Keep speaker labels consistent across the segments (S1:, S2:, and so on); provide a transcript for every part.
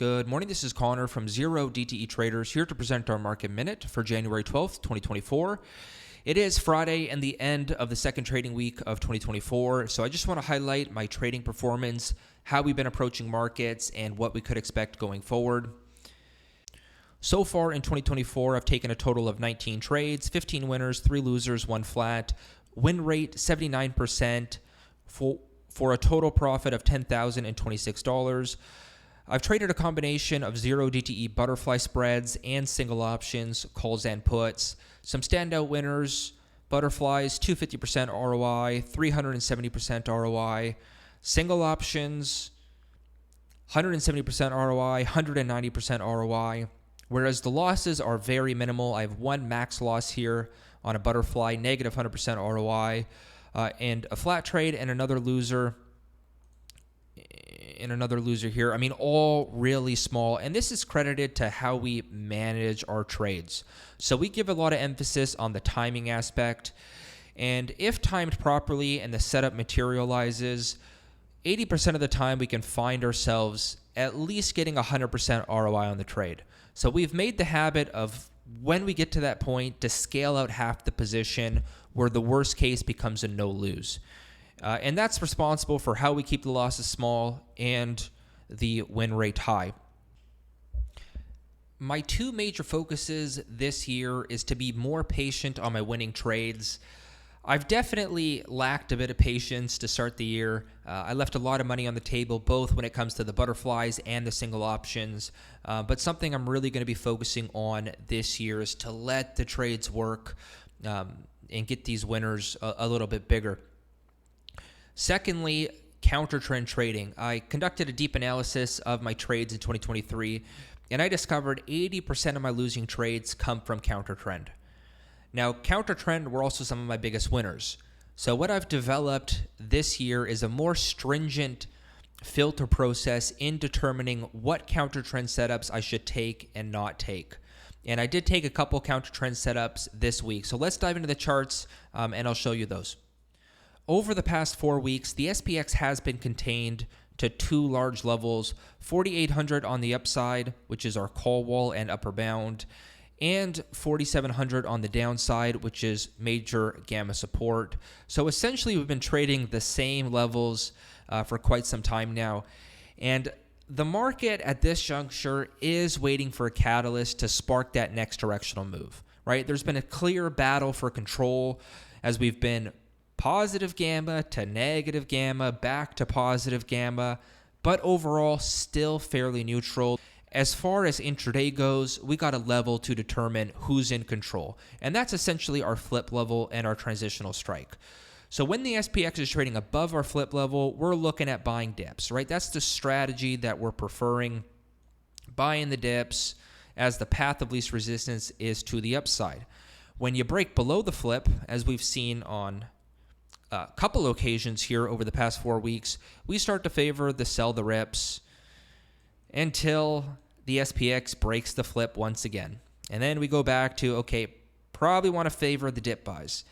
S1: Good morning, this is Connor from 0DTE Traders here to present our market minute for January 12th, 2024. It is Friday and the end of the second trading week of 2024, so I just want to highlight my trading performance, how we've been approaching markets, and what we could expect going forward. So far in 2024, I've taken a total of 19 trades, 15 winners, 3 losers, 1 flat, win rate 79% for a total profit of $10,026. I've traded a combination of 0DTE butterfly spreads and single options, calls and puts. Some standout winners: butterflies, 250% ROI, 370% ROI. Single options, 170% ROI, 190% ROI. Whereas the losses are very minimal. I have one max loss here on a butterfly, negative 100% ROI, and a flat trade and another loser. Here. I mean, all really small. And this is credited to how we manage our trades. So we give a lot of emphasis on the timing aspect. And if timed properly and the setup materializes, 80% of the time we can find ourselves at least getting 100% ROI on the trade. So we've made the habit of, when we get to that point, to scale out half the position where the worst case becomes a no-lose. And that's responsible for how we keep the losses small and the win rate high. My two major focuses this year is to be more patient on my winning trades. I've definitely lacked a bit of patience to start the year. I left a lot of money on the table, both when it comes to the butterflies and the single options. But something I'm really going to be focusing on this year is to let the trades work and get these winners a little bit bigger. Secondly, counter trend trading. I conducted a deep analysis of my trades in 2023, and I discovered 80% of my losing trades come from counter trend. Now, counter trend were also some of my biggest winners. So what I've developed this year is a more stringent filter process in determining what counter trend setups I should take and not take. And I did take a couple counter trend setups this week. So let's dive into the charts and I'll show you those. Over the past 4 weeks, the SPX has been contained to two large levels: 4,800 on the upside, which is our call wall and upper bound, and 4,700 on the downside, which is major gamma support. So essentially, we've been trading the same levels for quite some time now. And the market at this juncture is waiting for a catalyst to spark that next directional move, right? There's been a clear battle for control as we've been positive gamma to negative gamma, back to positive gamma, but overall still fairly neutral. As far as intraday goes, we got a level to determine who's in control, and that's essentially our flip level and our transitional strike. So when the SPX is trading above our flip level, we're looking at buying dips, right? That's the strategy that we're preferring, buying the dips as the path of least resistance is to the upside. When you break below the flip, as we've seen on a couple occasions here over the past 4 weeks, we start to favor the sell the rips until the SPX breaks the flip once again. And then we go back to, okay, probably want to favor the dip buys.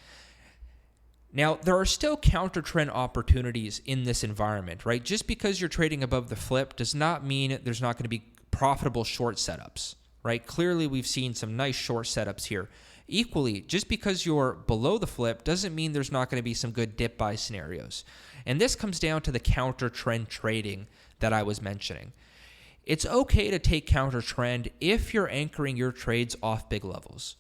S1: Now, there are still counter trend opportunities in this environment, right? Just because you're trading above the flip does not mean there's not going to be profitable short setups, right? Clearly, we've seen some nice short setups here. Equally, just because you're below the flip doesn't mean there's not going to be some good dip buy scenarios. And this comes down to the counter trend trading that I was mentioning. It's okay to take counter trend if you're anchoring your trades off big levels.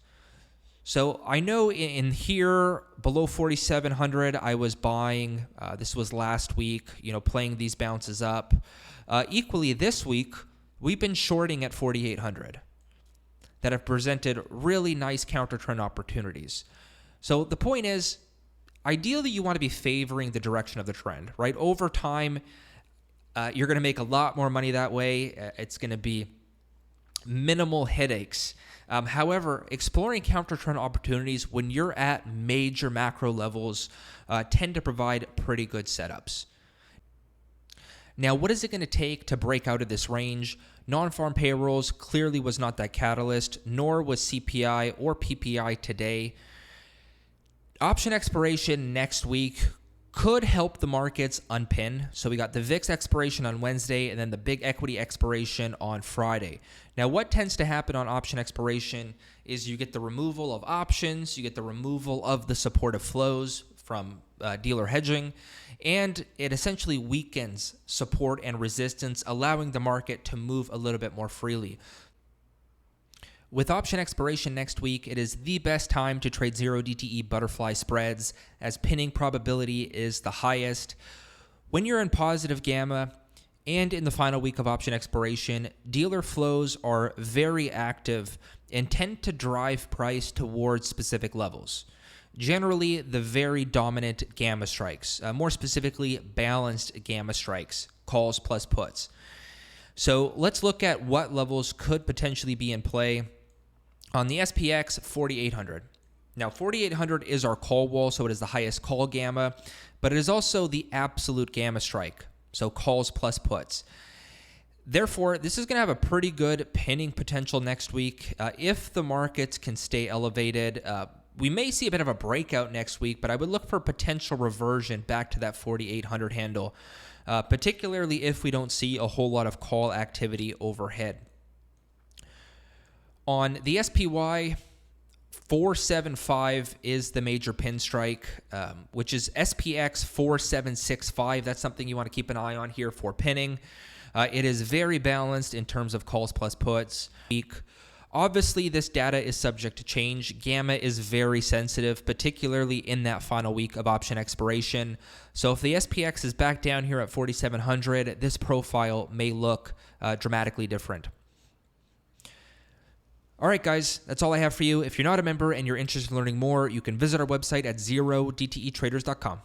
S1: So I know in here below 4,700, I was buying. This was last week, playing these bounces up. Equally, this week, we've been shorting at 4,800. That have presented really nice counter trend opportunities. So the point is, ideally you want to be favoring the direction of the trend, right? Over time, you're going to make a lot more money that way. It's going to be minimal headaches. However, exploring counter trend opportunities when you're at major macro levels tend to provide pretty good setups. Now, what is it going to take to break out of this range? Non-farm payrolls clearly was not that catalyst, nor was CPI or PPI today. Option expiration next week could help the markets unpin. So we got the VIX expiration on Wednesday and then the big equity expiration on Friday. Now, what tends to happen on option expiration is you get the removal of options, you get the removal of the supportive flows from dealer hedging, and it essentially weakens support and resistance, allowing the market to move a little bit more freely. With option expiration next week, it is the best time to trade 0DTE butterfly spreads, as pinning probability is the highest. When you're in positive gamma and in the final week of option expiration, dealer flows are very active and tend to drive price towards specific levels. Generally, the very dominant gamma strikes, more specifically balanced gamma strikes, calls plus puts. So let's look at what levels could potentially be in play on the SPX 4800. Now, 4800 is our call wall, so it is the highest call gamma, but it is also the absolute gamma strike, so calls plus puts. Therefore, this is going to have a pretty good pinning potential next week. If the markets can stay elevated, we may see a bit of a breakout next week, but I would look for potential reversion back to that 4800 handle, particularly if we don't see a whole lot of call activity overhead. On the SPY, 475 is the major pin strike, which is SPX 4765. That's something you want to keep an eye on here for pinning. It is very balanced in terms of calls plus puts. Obviously, this data is subject to change. Gamma is very sensitive, particularly in that final week of option expiration. So if the SPX is back down here at 4700, this profile may look dramatically different. All right, guys, that's all I have for you. If you're not a member and you're interested in learning more, you can visit our website at 0DTEtraders.com.